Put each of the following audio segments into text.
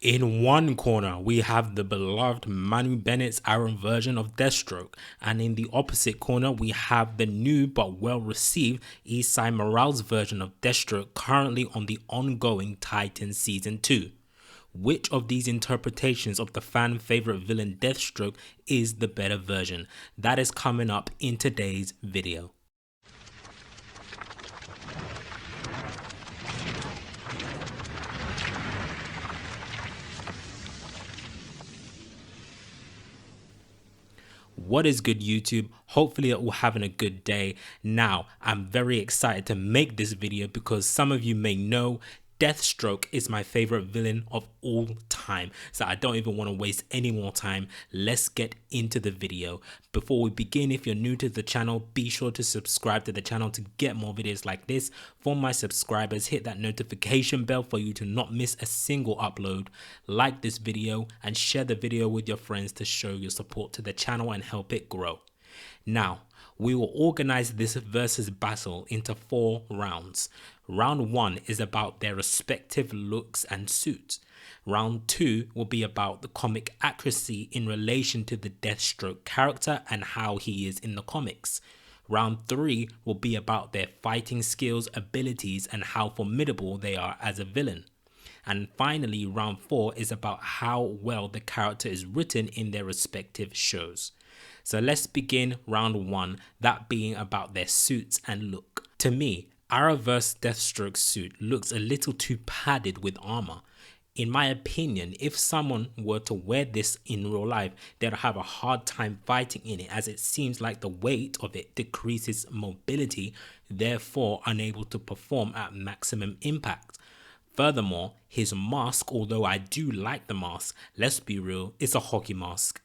In one corner, we have the beloved Manu Bennett's Arrow version of Deathstroke, and in the opposite corner, we have the new but well-received Esai Morales version of Deathstroke currently on the ongoing Titans Season 2. Which of these interpretations of the fan favorite villain Deathstroke is the better version? That is coming up in today's video. What is good, YouTube? Hopefully you're all having a good day. Now, I'm very excited to make this video because some of you may know Deathstroke is my favorite villain of all time. So I don't even want to waste any more time. Let's get into the video. Before we begin, if you're new to the channel, be sure to subscribe to the channel to get more videos like this. For my subscribers, hit that notification bell for you to not miss a single upload. Like this video and share the video with your friends to show your support to the channel and help it grow. Now, we will organize this versus battle into 4 rounds. Round 1 is about their respective looks and suits. Round 2 will be about the comic accuracy in relation to the Deathstroke character and how he is in the comics. Round 3 will be about their fighting skills, abilities, and how formidable they are as a villain. And finally, round 4 is about how well the character is written in their respective shows. So let's begin round 1, that being about their suits and look. To me, Arrowverse Deathstroke Suit looks a little too padded with armor. In my opinion, if someone were to wear this in real life, they'd have a hard time fighting in it, as it seems like the weight of it decreases mobility, therefore unable to perform at maximum impact. Furthermore, his mask, although I do like the mask, let's be real, it's a hockey mask.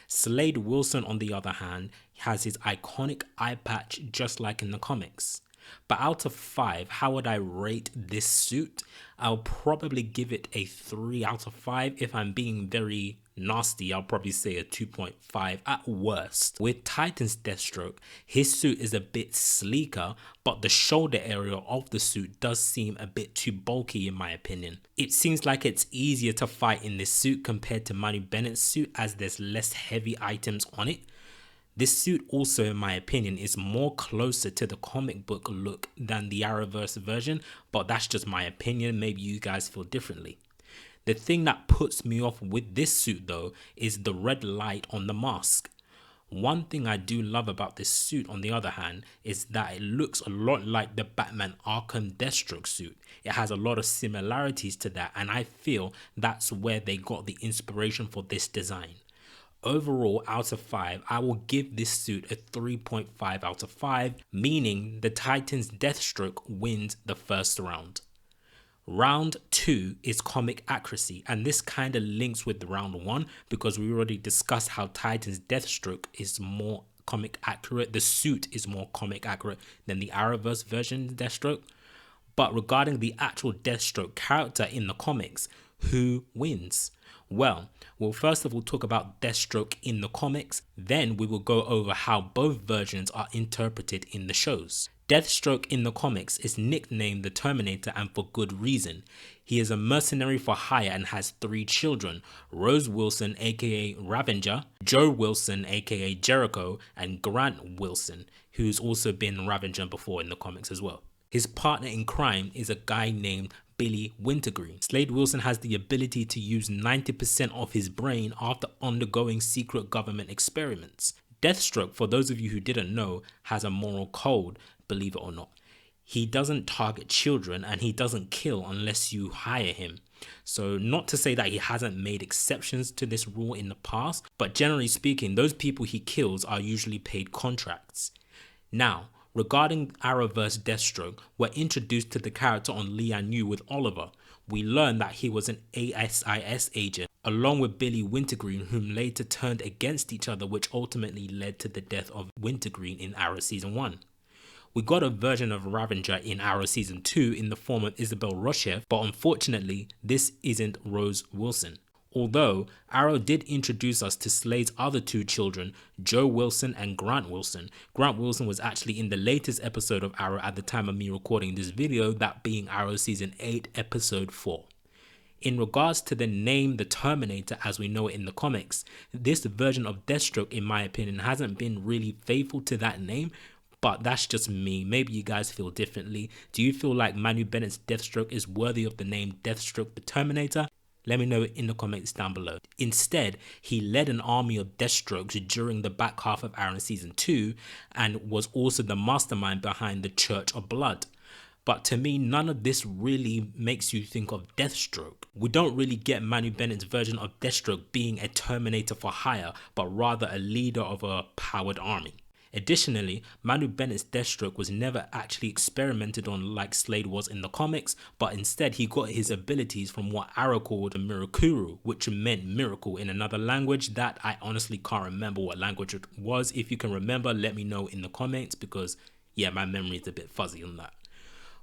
Slade Wilson, on the other hand, has his iconic eye patch just like in the comics. But out of 5, how would I rate this suit? I'll probably give it a 3 out of 5. If I'm being very nasty, I'll probably say a 2.5 at worst. With Titan's Deathstroke, his suit is a bit sleeker, but the shoulder area of the suit does seem a bit too bulky in my opinion. It seems like it's easier to fight in this suit compared to Manu Bennett's suit, as there's less heavy items on it. This suit also, in my opinion, is more closer to the comic book look than the Arrowverse version, but that's just my opinion. Maybe you guys feel differently. The thing that puts me off with this suit though is the red light on the mask. One thing I do love about this suit, on the other hand, is that it looks a lot like the Batman Arkham Deathstroke suit. It has a lot of similarities to that, and I feel that's where they got the inspiration for this design. Overall, out of 5, I will give this suit a 3.5 out of 5, meaning the Titans Deathstroke wins the first round. Round 2 is comic accuracy, and this kind of links with round 1 because we already discussed how Titans Deathstroke is more comic accurate. The suit is more comic accurate than the Arrowverse version Deathstroke. But regarding the actual Deathstroke character in the comics, who wins? Well, we'll first of all talk about Deathstroke in the comics, then we will go over how both versions are interpreted in the shows. Deathstroke in the comics is nicknamed the Terminator, and for good reason. He is a mercenary for hire and has 3 children, Rose Wilson aka Avenger, Joe Wilson aka Jericho, and Grant Wilson, who's also been Avenger before in the comics as well. His partner in crime is a guy named Billy Wintergreen. Slade Wilson has the ability to use 90% of his brain after undergoing secret government experiments. Deathstroke, for those of you who didn't know, has a moral code, believe it or not. He doesn't target children and he doesn't kill unless you hire him. So not to say that he hasn't made exceptions to this rule in the past, but generally speaking, those people he kills are usually paid contracts. Now, regarding Arrowverse Deathstroke, we're introduced to the character on Lian with Oliver. We learn that he was an ASIS agent, along with Billy Wintergreen, whom later turned against each other, which ultimately led to the death of Wintergreen in Arrow Season 1. We got a version of Avenger in Arrow Season 2 in the form of Isabel Rochev, but unfortunately, this isn't Rose Wilson. Although, Arrow did introduce us to Slade's other 2 children, Joe Wilson and Grant Wilson. Grant Wilson was actually in the latest episode of Arrow at the time of me recording this video, that being Arrow Season 8, Episode 4. In regards to the name the Terminator as we know it in the comics, this version of Deathstroke, in my opinion, hasn't been really faithful to that name, but that's just me. Maybe you guys feel differently. Do you feel like Manu Bennett's Deathstroke is worthy of the name Deathstroke the Terminator? Let me know in the comments down below. Instead, he led an army of Deathstrokes during the back half of Arrow Season 2 and was also the mastermind behind the Church of Blood. But to me, none of this really makes you think of Deathstroke. We don't really get Manu Bennett's version of Deathstroke being a Terminator for hire, but rather a leader of a powered army. Additionally, Manu Bennett's Deathstroke was never actually experimented on like Slade was in the comics, but instead he got his abilities from what Arrow called a Mirakuru, which meant miracle in another language that I honestly can't remember what language it was. If you can remember, let me know in the comments because yeah, my memory is a bit fuzzy on that.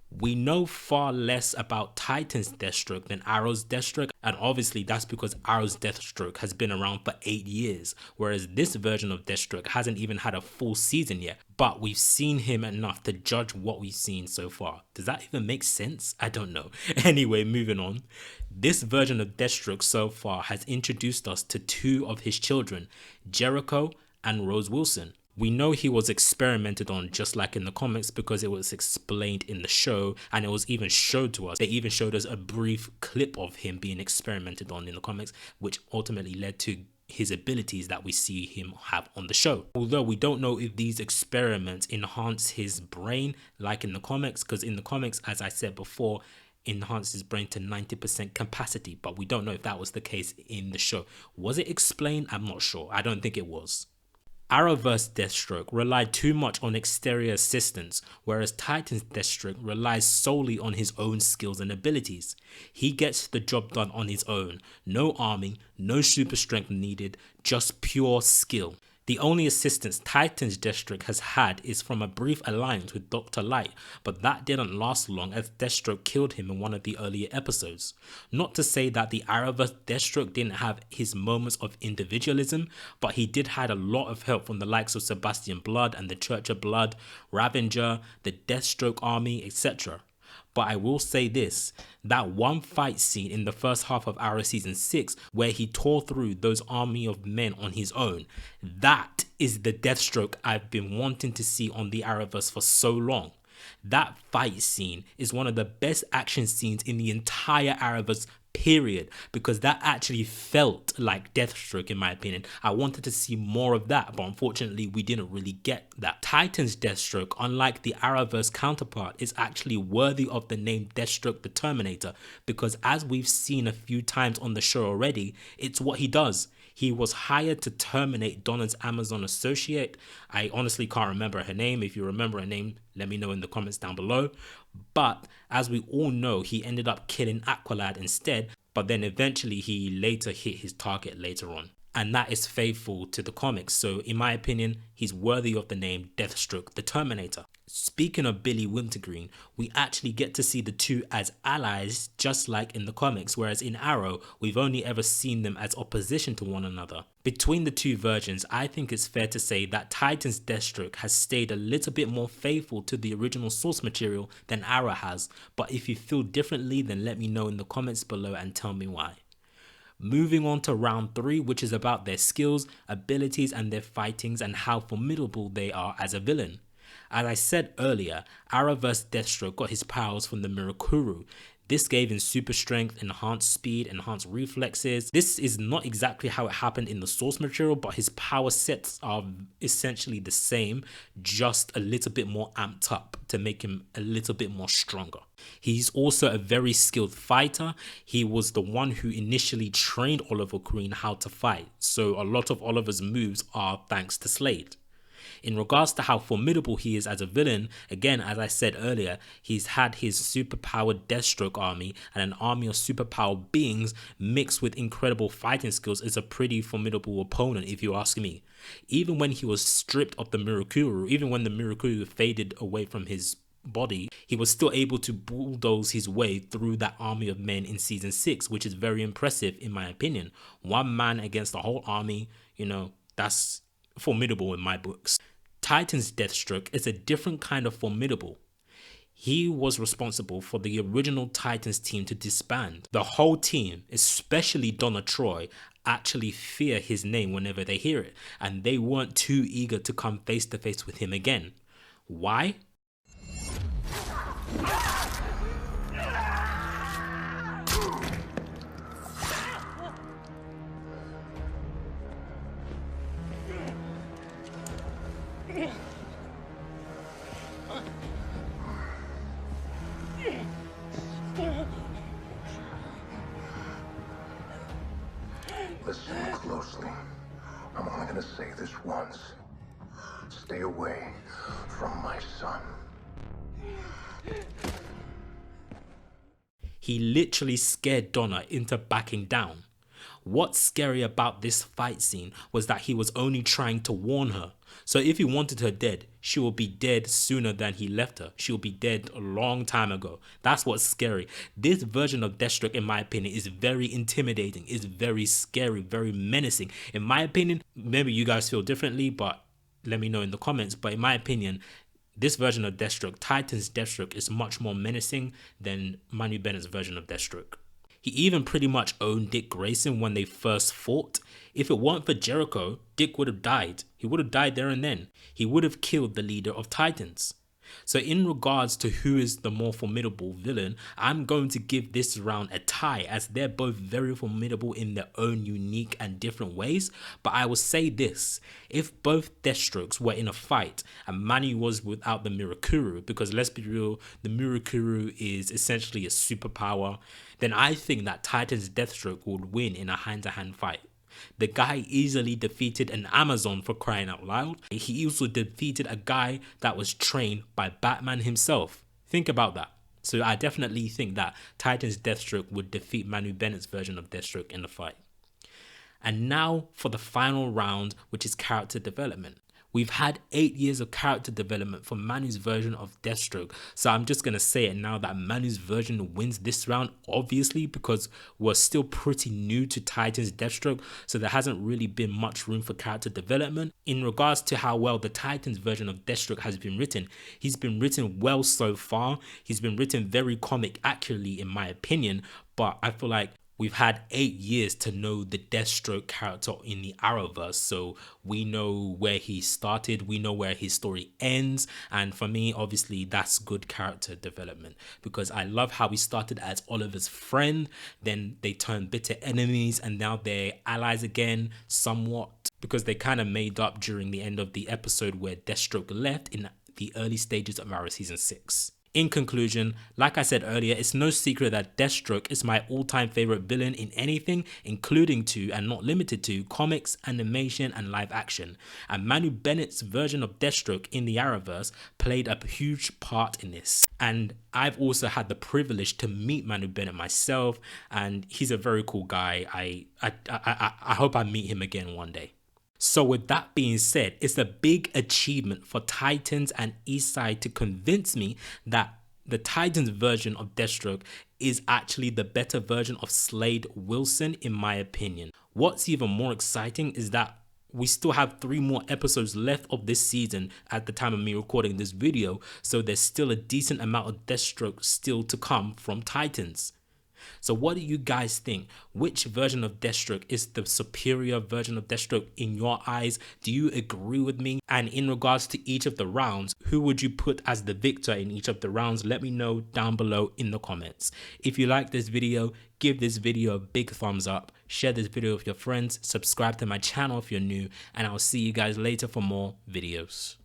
We know far less about Titan's Deathstroke than Arrow's Deathstroke, and obviously that's because Arrow's Deathstroke has been around for 8 years, whereas this version of Deathstroke hasn't even had a full season yet, but we've seen him enough to judge what we've seen so far. Does that even make sense? I don't know. Anyway, moving on. This version of Deathstroke so far has introduced us to 2 of his children, Jericho and Rose Wilson. We know he was experimented on just like in the comics because it was explained in the show and it was even showed to us. They even showed us a brief clip of him being experimented on in the comics, which ultimately led to his abilities that we see him have on the show. Although we don't know if these experiments enhance his brain like in the comics, because in the comics, as I said before, enhanced his brain to 90% capacity, but we don't know if that was the case in the show. Was it explained? I'm not sure. I don't think it was. Arrowverse Deathstroke relied too much on exterior assistance, whereas Titan's Deathstroke relies solely on his own skills and abilities. He gets the job done on his own, no arming, no super strength needed, just pure skill. The only assistance Titan's Deathstroke has had is from a brief alliance with Dr. Light, but that didn't last long as Deathstroke killed him in one of the earlier episodes. Not to say that the Arrowverse Deathstroke didn't have his moments of individualism, but he did have a lot of help from the likes of Sebastian Blood and the Church of Blood, Avenger, the Deathstroke army, etc. But I will say this, that one fight scene in the first half of Arrow Season 6 where he tore through those army of men on his own, that is the Deathstroke I've been wanting to see on the Arrowverse for so long. That fight scene is one of the best action scenes in the entire Arrowverse period, because that actually felt like Deathstroke in my opinion. I wanted to see more of that, but unfortunately we didn't really get that. Titan's Deathstroke, unlike the Arrowverse counterpart, is actually worthy of the name Deathstroke the Terminator, because as we've seen a few times on the show already, it's what he does. He was hired to terminate Donna's Amazon associate. I honestly can't remember her name. If you remember her name, let me know in the comments down below. But as we all know, he ended up killing Aqualad instead, but then eventually he later hit his target later on. And that is faithful to the comics, so in my opinion, he's worthy of the name Deathstroke the Terminator. Speaking of Billy Wintergreen, we actually get to see the 2 as allies just like in the comics, whereas in Arrow, we've only ever seen them as opposition to one another. Between the 2 versions, I think it's fair to say that Titan's Deathstroke has stayed a little bit more faithful to the original source material than Arrow has, but if you feel differently, then let me know in the comments below and tell me why. Moving on to round 3, which is about their skills, abilities and their fightings and how formidable they are as a villain. As I said earlier, Arrowverse Deathstroke got his powers from the Mirakuru. This gave him super strength, enhanced speed, enhanced reflexes. This is not exactly how it happened in the source material, but his power sets are essentially the same, just a little bit more amped up to make him a little bit more stronger. He's also a very skilled fighter. He was the one who initially trained Oliver Queen how to fight, so a lot of Oliver's moves are thanks to Slade. In regards to how formidable he is as a villain, again, as I said earlier, he's had his superpowered Deathstroke army, and an army of superpowered beings mixed with incredible fighting skills is a pretty formidable opponent if you ask me. Even when he was stripped of the Mirakuru, even when the Mirakuru faded away from his body, he was still able to bulldoze his way through that army of men in season 6, which is very impressive in my opinion. One man against the whole army, that's formidable in my books. Titan's Deathstroke is a different kind of formidable. He was responsible for the original Titans team to disband. The whole team, especially Donna Troy, actually fear his name whenever they hear it, and they weren't too eager to come face to face with him again. Why? Listen closely. I'm only gonna say this once. Stay away from my son. He literally scared Donna into backing down. What's scary about this fight scene was that he was only trying to warn her. So if he wanted her dead, she will be dead sooner than he left her. She'll be dead a long time ago. That's what's scary. This version of Deathstroke, in my opinion, is very intimidating. It's very scary, very menacing. In my opinion, maybe you guys feel differently, but let me know in the comments. But in my opinion, this version of Deathstroke, Titan's Deathstroke, is much more menacing than Manu Bennett's version of Deathstroke. He even pretty much owned Dick Grayson when they first fought. If it weren't for Jericho, Dick would have died. He would have died there and then. He would have killed the leader of Titans. So in regards to who is the more formidable villain, I'm going to give this round a tie, as they're both very formidable in their own unique and different ways. But I will say this: if both Deathstrokes were in a fight and Manu was without the Mirakuru, because let's be real, the Mirakuru is essentially a superpower, then I think that Titan's Deathstroke would win in a hand-to-hand fight. The guy easily defeated an Amazon, for crying out loud. He also defeated a guy that was trained by Batman himself. Think about that. So I definitely think that Titan's Deathstroke would defeat Manu Bennett's version of Deathstroke in the fight. And now for the final round, which is character development. We've had 8 years of character development for Manu's version of Deathstroke, so I'm just going to say it now that Manu's version wins this round, obviously, because we're still pretty new to Titan's Deathstroke, so there hasn't really been much room for character development. In regards to how well the Titan's version of Deathstroke has been written, he's been written well so far. He's been written very comic accurately, in my opinion, but I feel like we've had 8 years to know the Deathstroke character in the Arrowverse, so we know where he started, we know where his story ends, and for me, obviously, that's good character development, because I love how he started as Oliver's friend, then they turned bitter enemies, and now they're allies again, somewhat, because they kind of made up during the end of the episode where Deathstroke left in the early stages of Arrow Season 6. In conclusion, like I said earlier, it's no secret that Deathstroke is my all-time favorite villain in anything, including to and not limited to comics, animation, and live action. And Manu Bennett's version of Deathstroke in the Arrowverse played a huge part in this. And I've also had the privilege to meet Manu Bennett myself, and he's a very cool guy. I hope I meet him again one day. So with that being said, it's a big achievement for Titans and Esai to convince me that the Titans version of Deathstroke is actually the better version of Slade Wilson, in my opinion. What's even more exciting is that we still have 3 more episodes left of this season at the time of me recording this video, so there's still a decent amount of Deathstroke still to come from Titans. So what do you guys think? Which version of Deathstroke is the superior version of Deathstroke in your eyes? Do you agree with me? And in regards to each of the rounds, who would you put as the victor in each of the rounds? Let me know down below in the comments. If you like this video, give this video a big thumbs up, share this video with your friends, subscribe to my channel if you're new, and I'll see you guys later for more videos.